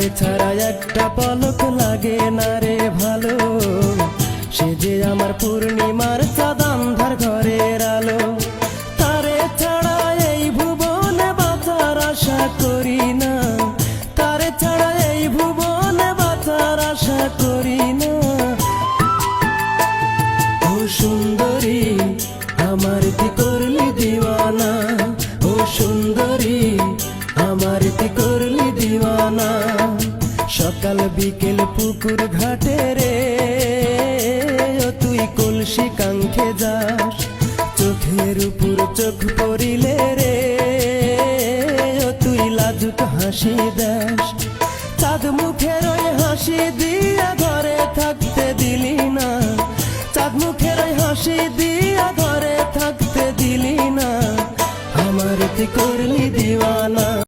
তারে ছাড়া একটা পলক লাগে না রে ভালো, সে যে আমার পূর্ণিমার চাঁদ আন্ধার ঘরের আলো। তারে ছাড়া এই ভুবনে বাঁচার আশা করি না, তারে ছাড়া এই ভুবনে বাঁচার আশা করি না। ও সুন্দরী আমার তুই করলি দিওয়ানা, ও সুন্দরী আমার তুই করলি দিওয়ানা। সকাল বিকেল পুকুর ঘাটে রে ও তুই কলসি কাঙ্ক্ষে যাস, চোখের উপর চোখ পড়িলে রে ও তুই লাজুক হাসি দাস। চাঁদ মুখের ওই হাসি দিয়া ঘরে থাকতে দিলি না, চাঁদ মুখের ওই হাসি দিয়া ঘরে থাকতে দিলি না। আমার তুই করলি দিওয়ানা।